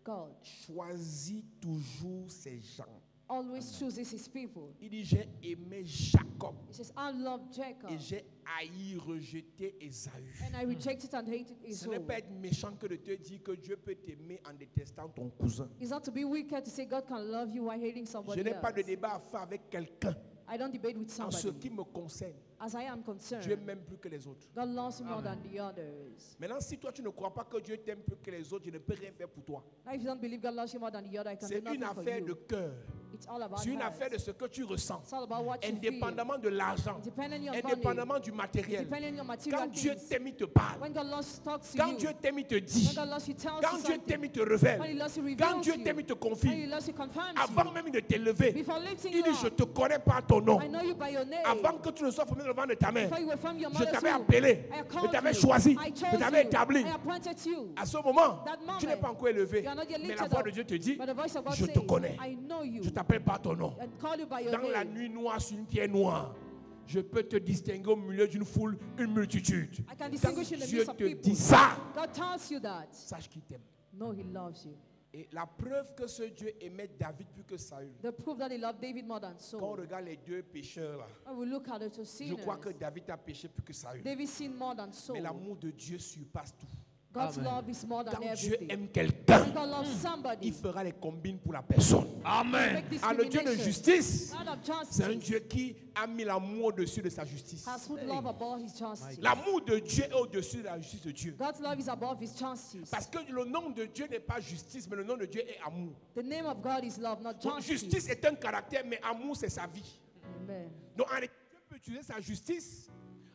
God choisit toujours ses gens. always chooses his people. Il dit, j'ai aimé Jacob He says, I love Jacob, et j'ai haï, rejeté Ésaü. and I rejected and hated Ce n'est Esau. pas être méchant que de te dire que Dieu peut t'aimer en détestant ton cousin. It's not to be wicked to say God can love you while hating Je somebody n'ai pas de else. débat à faire avec quelqu'un. I don't debate with En ce somebody. qui me concerne, As I am Dieu concerned, m'aime plus que les autres. God loves me more than the others. Maintenant, si toi tu ne crois pas que Dieu t'aime plus que les autres, je ne peux rien faire pour toi. Now, if you don't believe God loves you more than the other, I can do C'est une nothing for affaire de you. cœur. It's all about C'est une heart. affaire de ce que tu ressens. It's all about what you feel. Indépendamment de l'argent, Depending on your money, indépendamment du matériel. depending on your material Quand Dieu things. t'aime, il te parle. When God loves talks to Quand you, Dieu t'aime, il te when dit. God loves you, tells Quand you Dieu something. t'aime, il te révèle. When He loves you, Quand reveals Dieu you. t'aime, il te When He confie. loves you, confirms Avant you. même de t'élever, Before lifting il you dit, je up, te connais par ton nom. I know you by your name. Avant que tu ne sois formé dans le ventre de ta mère, Before you were from your je mother's t'avais womb, appelé, I je called t'avais you. choisi, I je chose t'avais you. établi. I appointed you. À ce moment, That moment, tu n'es pas encore élevé, you are not yet mais lifted la voix up. de Dieu te dit, But the voice of God je te says, connais. I know you. Je t'appelle par ton nom. And call you by your Dans la name. nuit noire sur une pierre noire, je peux te distinguer au milieu d'une foule, une multitude. I can Quand distinguish in the Dieu midst of te people. dit ça, God tells you that. sache qu'il t'aime. No, he loves you. Et la preuve que ce Dieu aimait David plus que Saül, The proof that he loved David more than quand on Saul. regarde les deux pécheurs là, When we look at the two je sinners, crois que David a péché plus que Saül. David sinned more than Saul. Mais l'amour de Dieu surpasse tout. God's Amen. love is more than Quand Dieu everything. aime quelqu'un, When God loves somebody, il fera les combines pour la personne. Amen. make Ah, le Dieu de discrimination. justice, God of c'est un justice Dieu qui a mis l'amour au-dessus de sa justice. has put love above his justice. L'amour de Dieu est au-dessus de la justice de Dieu. God's love is above his justice. Parce que le nom de Dieu n'est pas justice, mais le nom de Dieu est amour. The name of God is love, not Donc, justice. justice est un caractère, mais amour, c'est sa vie. Amen. Donc, en réalité, Dieu peut utiliser sa justice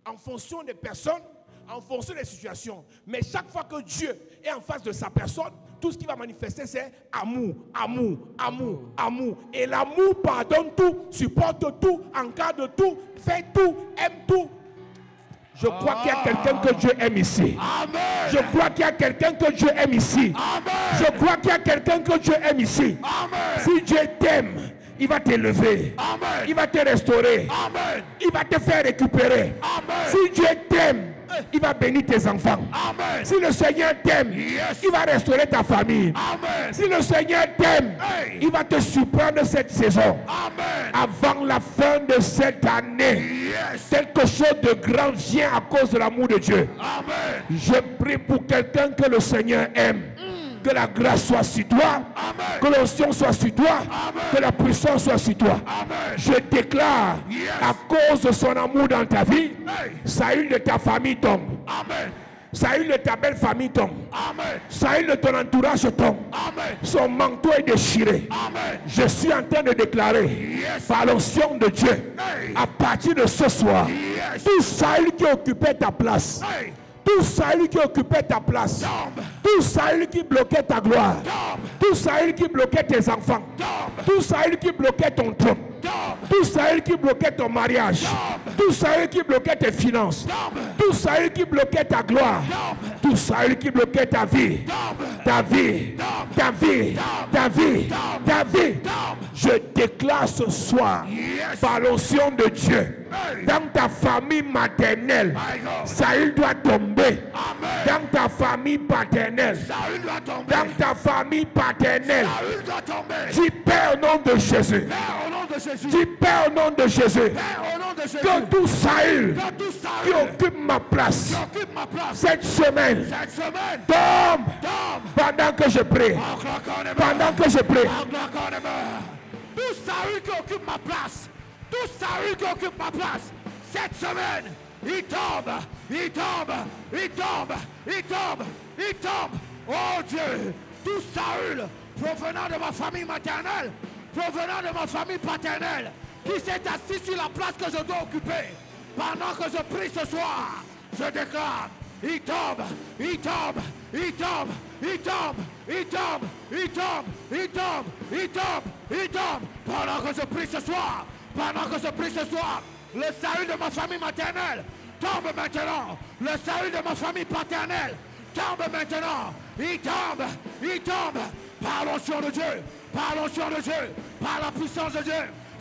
en fonction des personnes, en fonction des situations. Mais chaque fois que Dieu est en face de sa personne, tout ce qu'il va manifester, c'est amour, amour, amour, amour. Et l'amour pardonne tout, supporte tout, encadre tout, fait tout, aime tout. Je crois qu'il y a quelqu'un que Dieu aime ici. Amen. Je crois qu'il y a quelqu'un que Dieu aime ici. Amen. Je crois qu'il y a quelqu'un que Dieu aime ici. Amen. Si Dieu t'aime, il va t'élever. Amen. Il va te restaurer. Amen. Il va te faire récupérer. Amen. Si Dieu t'aime, il va bénir tes enfants. Amen. Si le Seigneur t'aime, Yes. il va restaurer ta famille. Amen. Si le Seigneur t'aime, Hey. il va te surprendre cette saison. Amen. Avant la fin de cette année, Yes. quelque chose de grand vient à cause de l'amour de Dieu. Amen. Je prie pour quelqu'un que le Seigneur aime. Que la grâce soit sur toi. Amen. Que l'onction soit sur toi. Amen. Que la puissance soit sur toi. Amen. Je déclare, Yes. à cause de son amour dans ta vie, Hey. Saül de ta famille tombe. Amen. Saül de ta belle famille tombe. Amen. Saül de ton entourage tombe. Amen. Son manteau est déchiré. Amen. Je suis en train de déclarer, Yes. par l'onction de Dieu, Hey. à partir de ce soir, Yes. tout Saül qui occupait ta place, Hey. tout Saül qui occupait ta place, Tombe. tout Saül qui bloquait ta gloire, Tombe. tout Saül qui bloquait tes enfants, Tombe. tout Saül qui bloquait ton trône, Tombe. tout Saül qui bloquait ton mariage, Tombe. tout Saül qui bloquait tes finances, Tombe. tout Saül qui bloquait ta gloire, Tombe. tout Saül qui bloquait ta vie, Tombe. ta vie, ta vie, ta vie, ta vie. Je déclare ce soir, Yes. par l'onction de Dieu, Hey. dans ta famille maternelle, My God. Saül doit tomber. Amen. Dans ta famille paternelle, Saül doit tomber. dans ta famille paternelle, Saül doit tomber. dis Père au nom de Jésus, Père, au nom de Jésus. dis Père au nom de Jésus, Père, au nom de Jésus. que tout Saül Que tout qui Saül occupe ma place qui occupe ma place cette semaine cette semaine tombe tombe. pendant que je prie, En claquant les mains. pendant que je prie. En claquant les mains. Tout Saül qui occupe ma place. Tout Saül qui occupe ma place cette semaine. Il tombe. Il tombe. Il tombe. Il tombe. Il tombe. Oh Dieu. Tout Saül provenant de ma famille maternelle, provenant de ma famille paternelle, qui s'est assis sur la place que je dois occuper. Pendant que je prie ce soir, je déclare, il tombe, il tombe, il tombe, il tombe, il tombe, il tombe, il tombe, il tombe, il tombe. Pendant que je prie ce soir, pendant que je prie ce soir, le salut de ma famille maternelle tombe maintenant. Le salut de ma famille paternelle tombe maintenant. Il tombe, il tombe. Par l'onction de Dieu, par l'onction de Dieu, par la puissance de Dieu,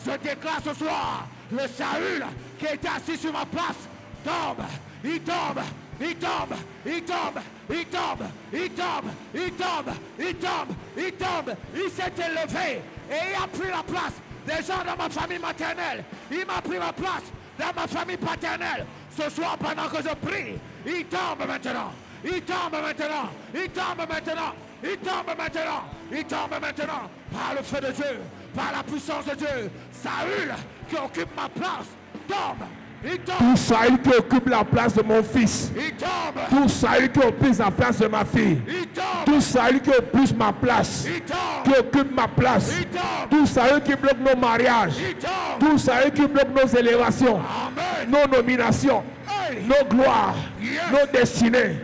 je déclare ce soir, le Saül qui était assis sur ma place tombe, il tombe, il tombe, il tombe, il tombe, il tombe, il tombe, il tombe, il tombe, il s'est élevé et il a pris la place des gens dans ma famille maternelle. Il m'a pris ma place dans ma famille paternelle. Ce soir, pendant que je prie, il tombe maintenant, il tombe maintenant, il tombe maintenant. Il tombe maintenant, il tombe maintenant, par le feu de Dieu, par la puissance de Dieu. Saül qui occupe ma place, tombe, il tombe, Tout Saül qui occupe la place de mon fils, il tombe, tout Saül qui occupe la place de ma fille, il tombe, tout Saül qui occupe ma place, il tombe, qui occupe ma place, il tombe, tout Saül qui bloque nos mariages, il tombe. tout Saül qui bloque nos élévations, Amen. nos nominations, Hey. nos gloires, Yes. nos destinées.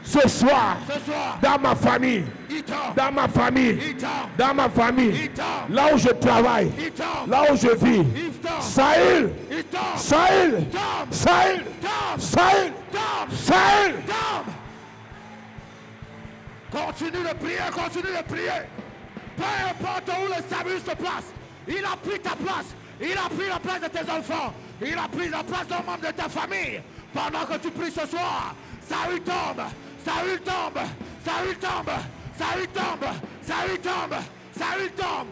Ce soir, Ce soir, dans ma famille, il tombe, dans ma famille, il tombe, dans ma famille, il tombe, là où je travaille, il tombe, là où je vis, il tombe, Saül, il tombe, Saül, tombe, Saül, tombe, Saül, tombe, Saül. tombe. Continue de prier, continue de prier. Peu importe où le Saül se place, il a pris ta place. Il a pris la place de tes enfants. Il a pris la place d'un membre de ta famille. Pendant que tu pries ce soir, Saül tombe. Saül tombe. Saül tombe. Saül tombe. Saül tombe. Saül tombe.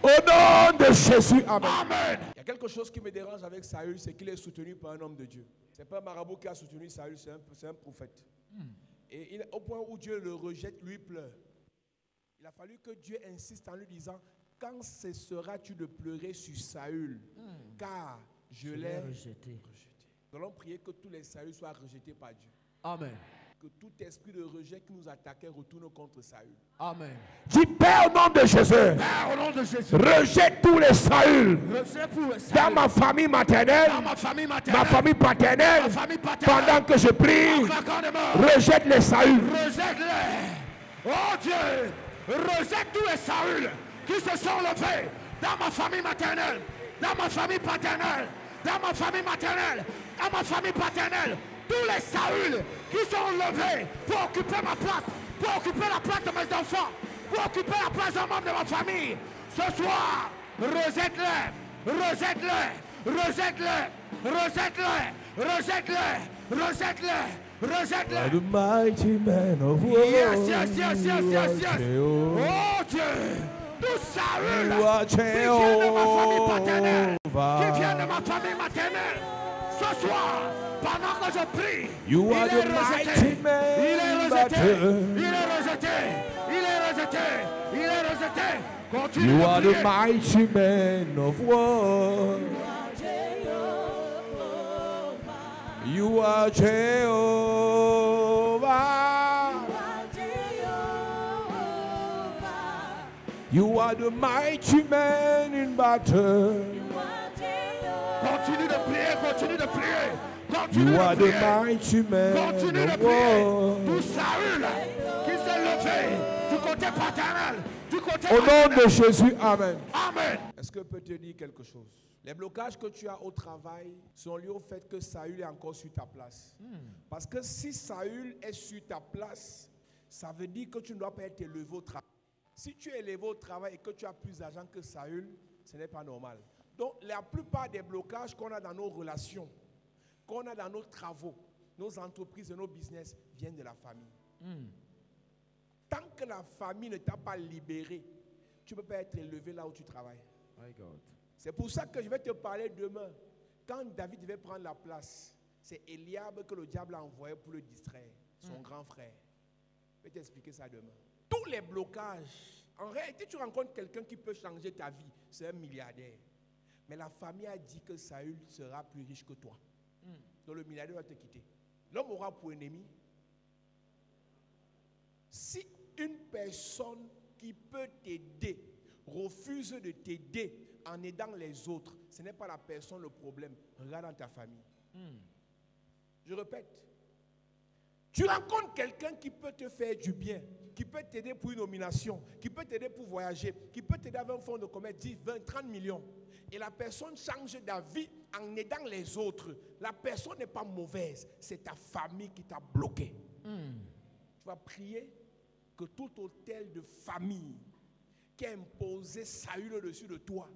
Au nom de Jésus, amen. Amen. Il y a quelque chose qui me dérange avec Saül, c'est qu'il est soutenu par un homme de Dieu. Ce n'est pas un marabout qui a soutenu Saül, c'est un prophète. Et au point où Dieu le rejette, lui pleure. Il a fallu que Dieu insiste en lui disant, quand cesseras-tu de pleurer sur Saül, car je l'ai rejeté. Nous allons prier que tous les Saül soient rejetés par Dieu. Amen. Que tout esprit de rejet qui nous attaquait retourne contre Saül. Amen. Dis Père au nom de Jésus. Père, au nom de Jésus. Rejette tous les Saül Rejette tous les Saül. dans ma famille maternelle, Dans ma famille maternelle. ma famille paternelle. Ma famille paternelle. Pendant que je prie, En claquant des mains. rejette les Saül. Rejette-les. Oh Dieu. Rejette tous les Saül qui se sont levés dans ma famille maternelle, dans ma famille paternelle, dans ma famille maternelle, dans ma famille paternelle. Tous les Saül qui sont levés pour occuper ma place, pour occuper la place de mes enfants, pour occuper la place d'un membre de ma famille. Ce soir, rejette-les, rejette-les, rejette-les, rejette-les, rejette-les, rejette-les, rejette-les. The mighty man of war. Yes, yes, yes, yes, yes, yes. Oh Dieu, tout Saül qui vient de ma famille paternelle, qui vient de ma famille maternelle, ce soir, pendant que je prie, You il are est the rejeté, mighty man il est rejeté, battle. il est rejeté, il est rejeté, il est rejeté. Continue You de are the prier. mighty man of war. You are Jehovah. You are the mighty man in battle. Continue de prier, continue de prier. Continue You de are the prier. mighty man Continue de of prier. war. Tout Saül qui s'est levé du côté paternel, du côté Au nom paternel. de Jésus, amen. Amen. Est-ce que je peux te dire quelque chose? Les blocages que tu as au travail sont liés au fait que Saül est encore sur ta place. Parce que si Saül est sur ta place, ça veut dire que tu ne dois pas être élevé au travail. Si tu es élevé au travail et que tu as plus d'argent que Saül, ce n'est pas normal. Donc la plupart des blocages qu'on a dans nos relations, qu'on a dans nos travaux, nos entreprises et nos business viennent de la famille. Tant que la famille ne t'a pas libéré, tu ne peux pas être élevé là où tu travailles. C'est pour ça que je vais te parler demain. Quand David devait prendre la place, c'est Eliab que le diable a envoyé pour le distraire, son grand frère. Je vais t'expliquer ça demain. Tous les blocages, en réalité, tu rencontres quelqu'un qui peut changer ta vie, c'est un milliardaire. Mais la famille a dit que Saül sera plus riche que toi. Donc le milliardaire va te quitter. L'homme aura pour ennemi. Si une personne qui peut t'aider refuse de t'aider en aidant les autres, ce n'est pas la personne le problème. Regarde dans ta famille. Je répète. Tu rencontres quelqu'un qui peut te faire du bien, qui peut t'aider pour une nomination, qui peut t'aider pour voyager, qui peut t'aider avec un fonds de commerce, 10, 20, 30 millions. Et la personne change d'avis en aidant les autres. La personne n'est pas mauvaise, c'est ta famille qui t'a bloqué. Tu vas prier que tout hôtel de famille qui a imposé Saül au-dessus de toi,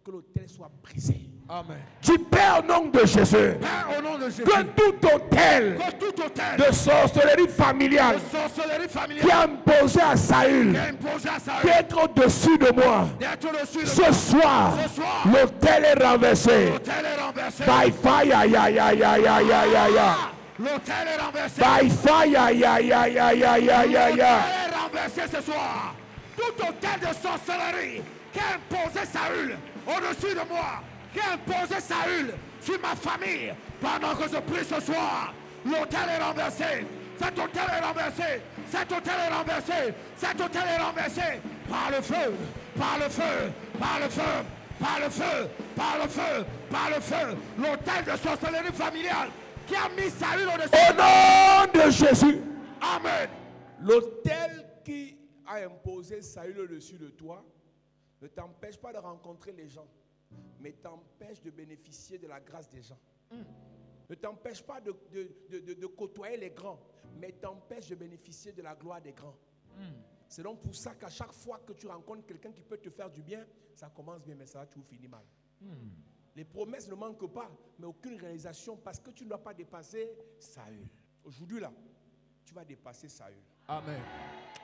que l'hôtel soit brisé. Amen. Dis Père au nom de Jésus. Père, au nom de Jésus, Que tout hôtel que tout hôtel de sorcellerie familiale de sorcellerie qui familiale a imposé à Saül qui a imposé à Saül d'être au-dessus de moi, d'être au-dessus de ce moi. soir, Ce soir, l'hôtel est renversé. l'hôtel est renversé. By fire, ya, ya, ya, ya, ya, ya, ya. L'hôtel est renversé. By fire, ya, ya, ya, ya, ya, ya, ya. L'hôtel est renversé ce soir. Tout hôtel de sorcellerie qui a imposé Saül au-dessus de moi, qui a imposé Saül sur ma famille, pendant que je prie ce soir, l'hôtel est renversé. Cet hôtel est renversé. Cet hôtel est renversé. Cet hôtel est renversé par le feu, par le feu, par le feu, par le feu, par le feu, par le feu. L'hôtel de sorcellerie familiale qui a mis Saül au-dessus Au de moi. nom de Jésus. Amen. L'hôtel qui a imposé Saül au-dessus de toi ne t'empêche pas de rencontrer les gens, mais t'empêche de bénéficier de la grâce des gens. Ne t'empêche pas de côtoyer les grands, mais t'empêche de bénéficier de la gloire des grands. C'est donc pour ça qu'à chaque fois que tu rencontres quelqu'un qui peut te faire du bien, ça commence bien, mais ça va toujours finir mal. Les promesses ne manquent pas, mais aucune réalisation parce que tu ne dois pas dépasser Saül. Aujourd'hui là, tu vas dépasser Saül. Amen.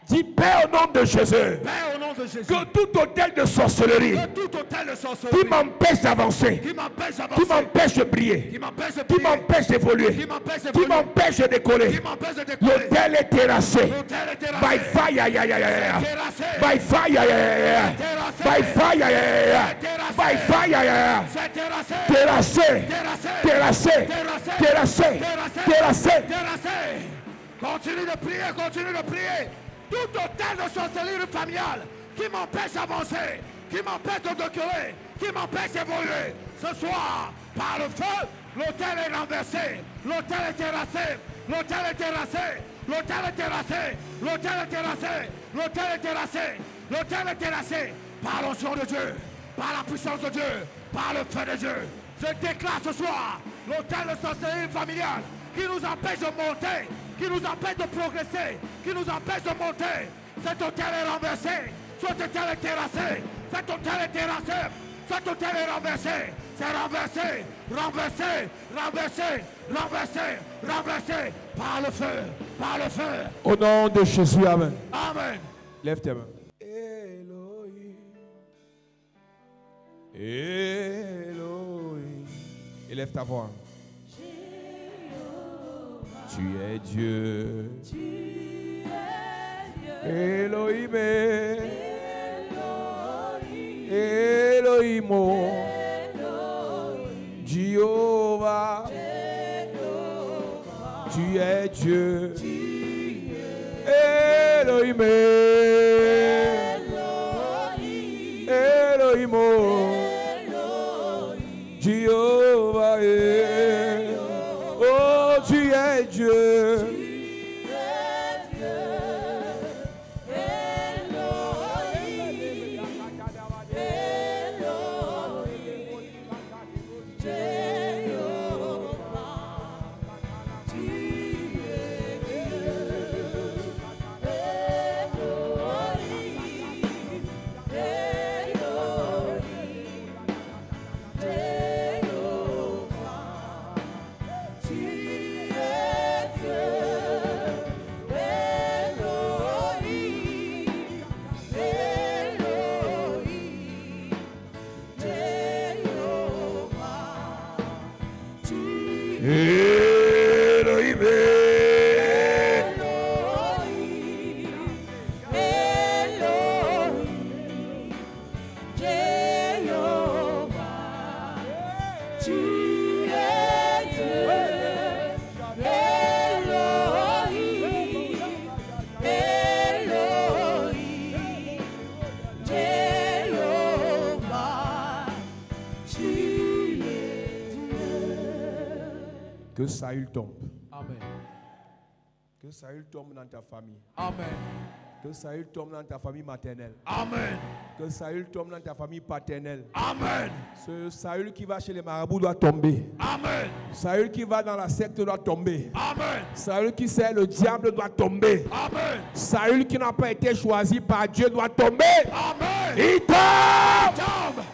Dis Père au nom de Jésus. Père, au nom de Jésus. Que tout hôtel de sorcellerie Que tout hôtel de sorcellerie qui m'empêche d'avancer, qui m'empêche qui d'avancer, m'empêche de prier, qui m'empêche de qui prier, m'empêche d'évoluer, qui m'empêche qui d'évoluer, m'empêche de décoller, qui m'empêche de décoller. l'hôtel est terrassé. L'hôtel est terrassé. By fire, yeah, yeah, yeah, yeah. Terrassé. By fire, yeah, yeah, yeah. Terrassé. By fire, yeah, yeah, yeah. Terrassé. By fire, yeah, yeah. C'est terrassé. Terrassé, Terrassé. terrassé, Terrassé. terrassé, Terrassé. terrassé. Terrassé. Continue de prier, continue de prier. Tout hôtel de sorcellerie familiale qui m'empêche d'avancer, qui m'empêche de décoller, qui m'empêche d'évoluer. Ce soir, par le feu, l'hôtel est renversé, l'hôtel est terrassé, l'hôtel est terrassé, l'hôtel est terrassé, l'hôtel est terrassé, l'hôtel est terrassé, l'hôtel est terrassé. Par l'onction de Dieu, par la puissance de Dieu, par le feu de Dieu. Je déclare ce soir l'hôtel de sorcellerie familiale qui nous empêche de monter, qui nous empêche de progresser, qui nous empêche de monter. Cet hôtel est renversé, cet hôtel est terrassé, cet hôtel est terrassé, cet hôtel est renversé, c'est renversé, renversé, renversé, renversé, renversé, par le feu, par le feu. Au nom de Jésus, amen. Amen. Lève tes mains. Elohim, Elohim. Élève ta voix. Tu es Dieu. Elohim, Elohim, Jéhovah. Tu es Dieu. Elohim, Elohim, Jéhovah. Oh, tu es Dieu. Elohim, Que Saül tombe. Amen. Que Saül tombe dans ta famille. Amen. Que Saül tombe dans ta famille maternelle. Amen. Que Saül tombe dans ta famille paternelle. Amen. Ce Saül qui va chez les marabouts doit tomber. Amen. Saül qui va dans la secte doit tomber. Amen. Saül qui sert le diable doit tomber. Amen. Saül qui n'a pas été choisi par Dieu doit tomber. Amen. il tombe. Tombe.